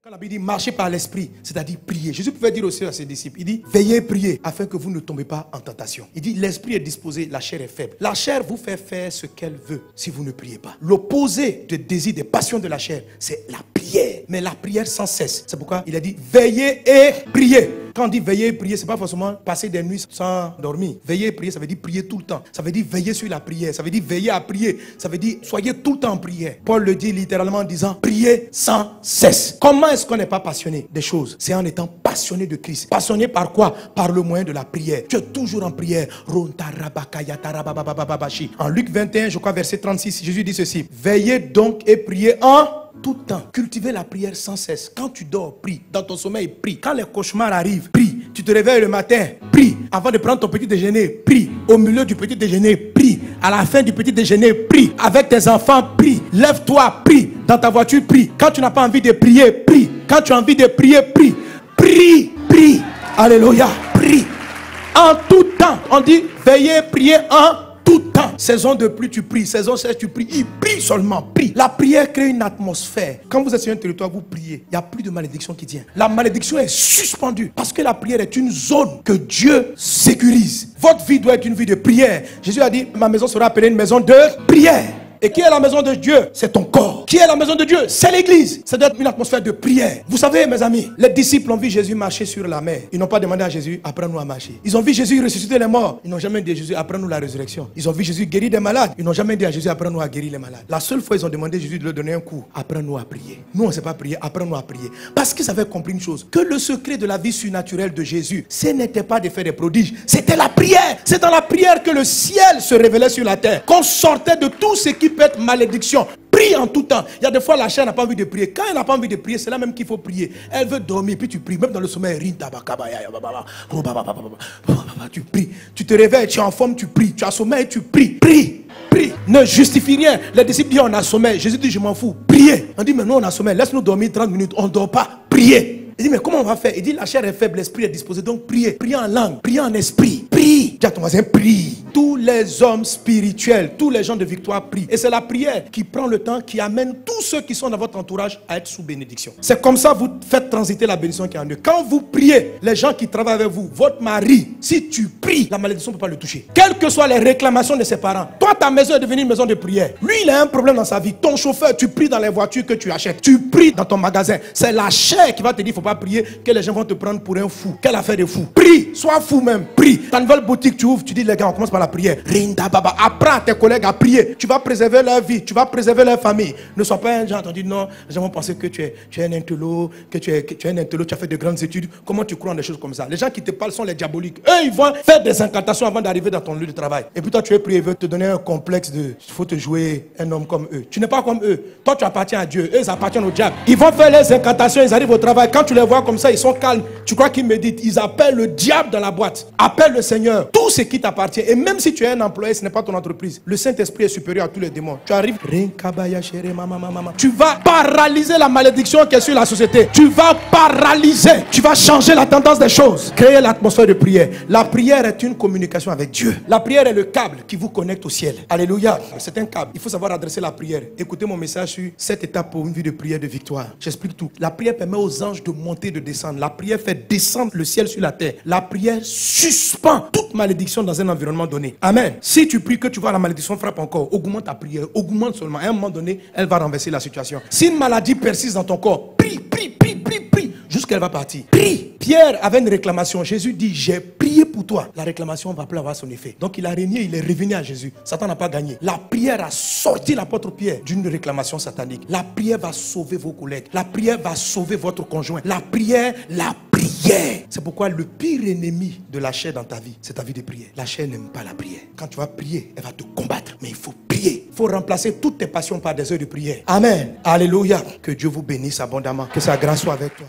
Quand la Bible dit marcher par l'esprit, c'est-à-dire prier. Jésus pouvait dire aussi à ses disciples, il dit veillez et priez afin que vous ne tombez pas en tentation. Il dit l'esprit est disposé, la chair est faible. La chair vous fait faire ce qu'elle veut si vous ne priez pas. L'opposé des désirs, des passions de la chair, c'est la prière. Mais la prière sans cesse. C'est pourquoi il a dit veillez et priez. Quand on dit veiller et prier, ce n'est pas forcément passer des nuits sans dormir. Veiller et prier, ça veut dire prier tout le temps. Ça veut dire veiller sur la prière. Ça veut dire veiller à prier. Ça veut dire soyez tout le temps en prière. Paul le dit littéralement en disant priez sans cesse. Comment est-ce qu'on n'est pas passionné des choses? C'est en étant passionné de Christ. Passionné par quoi? Par le moyen de la prière. Tu es toujours en prière. En Luc 21, je crois verset 36, Jésus dit ceci. Veillez donc et priez en tout temps. Cultivez la prière sans cesse. Quand tu dors, prie. Dans ton sommeil, prie. Quand les cauchemars arrivent, prie. Tu te réveilles le matin, prie. Avant de prendre ton petit déjeuner, prie. Au milieu du petit déjeuner, prie. À la fin du petit déjeuner, prie. Avec tes enfants, prie. Lève-toi, prie. Dans ta voiture, prie. Quand tu n'as pas envie de prier, prie. Quand tu as envie de prier, prie. Prie, prie. Alléluia, prie. En tout temps. On dit veillez, priez en tout temps. Saison de pluie, tu pries. Saison sèche, tu pries. Il prie seulement, prie. La prière crée une atmosphère. Quand vous êtes sur un territoire, vous priez. Il n'y a plus de malédiction qui tient. La malédiction est suspendue. Parce que la prière est une zone que Dieu sécurise. Votre vie doit être une vie de prière. Jésus a dit, ma maison sera appelée une maison de prière. Et qui est la maison de Dieu? C'est ton corps. Qui est la maison de Dieu? C'est l'église. Ça doit être une atmosphère de prière. Vous savez, mes amis, les disciples ont vu Jésus marcher sur la mer. Ils n'ont pas demandé à Jésus, apprends-nous à marcher. Ils ont vu Jésus ressusciter les morts. Ils n'ont jamais dit à Jésus, apprends-nous la résurrection. Ils ont vu Jésus guérir des malades. Ils n'ont jamais dit à Jésus, apprends-nous à guérir les malades. La seule fois, ils ont demandé à Jésus de leur donner un coup. Apprends-nous à prier. Nous, on ne sait pas prier. Apprends-nous à prier. Parce qu'ils avaient compris une chose. Que le secret de la vie surnaturelle de Jésus, ce n'était pas de faire des prodiges. C'était la prière. C'est dans la prière que le ciel se révélait sur la terre. Qu'on sortait de tout ce qui peut être malédiction. Prie en tout temps. Il y a des fois la chair n'a pas envie de prier. Quand elle n'a pas envie de prier, c'est là même qu'il faut prier. Elle veut dormir, puis tu pries. Même dans le sommeil, tu pries. Tu te réveilles, tu es en forme, tu pries. Tu as sommeil, tu pries. Prie. Prie. Ne justifie rien. Les disciples disent on a sommeil. Jésus dit je m'en fous. Priez. On dit mais nous on a sommeil. Laisse-nous dormir 30 minutes. On ne dort pas. Priez. Il dit mais comment on va faire? Il dit la chair est faible, l'esprit est disposé. Donc priez. Priez en langue. Priez en esprit. Prie. Dis à ton voisin prie. Tous les hommes spirituels, tous les gens de victoire prient. Et c'est la prière qui prend le temps, qui amène tous ceux qui sont dans votre entourage à être sous bénédiction. C'est comme ça que vous faites transiter la bénédiction qui est en eux. Quand vous priez, les gens qui travaillent avec vous, votre mari, si tu pries, la malédiction ne peut pas le toucher. Quelles que soient les réclamations de ses parents, toi ta maison est devenue une maison de prière. Lui il a un problème dans sa vie. Ton chauffeur, tu pries dans les voitures que tu achètes. Tu pries dans ton magasin. C'est la chair qui va te dire, il ne faut pas prier, que les gens vont te prendre pour un fou. Quelle affaire de fou? Prie, sois fou même, prie. Ta nouvelle boutique, tu ouvres, tu dis les gars, on commence par la prière. Rinda baba, apprends à tes collègues à prier. Tu vas préserver leur vie, tu vas préserver leur famille. Ne sois pas un genre, on dit non, les gens vont penser que tu es un intello, que tu es un intello, tu as fait de grandes études. Comment tu crois en des choses comme ça? Les gens qui te parlent sont les diaboliques. Eux, ils vont faire des incantations avant d'arriver dans ton lieu de travail. Et puis toi, tu es prié, ils veulent te donner un complexe de, il faut te jouer un homme comme eux. Tu n'es pas comme eux. Toi, tu appartiens à Dieu. Eux, ils appartiennent au diable. Ils vont faire les incantations, ils arrivent au travail. Quand tu les vois comme ça, ils sont calmes. Tu crois qu'ils méditent. Ils appellent le diable dans la boîte. Appelle le Seigneur. Tout ce qui t'appartient. Et même si tu es un employé, ce n'est pas ton entreprise. Le Saint-Esprit est supérieur à tous les démons. Tu arrives. Tu vas paralyser la malédiction qui est sur la société. Tu vas paralyser. Tu vas changer la tendance des choses. Créer l'atmosphère de prière. La prière est une communication avec Dieu. La prière est le câble qui vous connecte au ciel. Alléluia. C'est un câble. Il faut savoir adresser la prière. Écoutez mon message sur 7 étapes pour une vie de prière de victoire. J'explique tout. La prière permet aux anges de monter, de descendre. La prière fait descendre le ciel sur la terre. La prière suspend toute malédiction dans un environnement donné. Amen. Si tu pries que tu vois la malédiction frappe encore, augmente ta prière. Augmente seulement. À un moment donné, elle va renverser la situation. Si une maladie persiste dans ton corps, prie, prie, prie, prie, prie, jusqu'à elle va partir. Prie. Pierre avait une réclamation. Jésus dit, j'ai prié pour toi. La réclamation ne va plus avoir son effet. Donc il a régné, il est revenu à Jésus. Satan n'a pas gagné. La prière a sorti l'apôtre Pierre d'une réclamation satanique. La prière va sauver vos collègues. La prière va sauver votre conjoint. La prière. C'est pourquoi le pire ennemi de la chair dans ta vie, c'est ta vie de prière. La chair n'aime pas la prière. Quand tu vas prier, elle va te combattre. Mais il faut prier. Il faut remplacer toutes tes passions par des heures de prière. Amen. Alléluia. Que Dieu vous bénisse abondamment. Que sa grâce soit avec toi.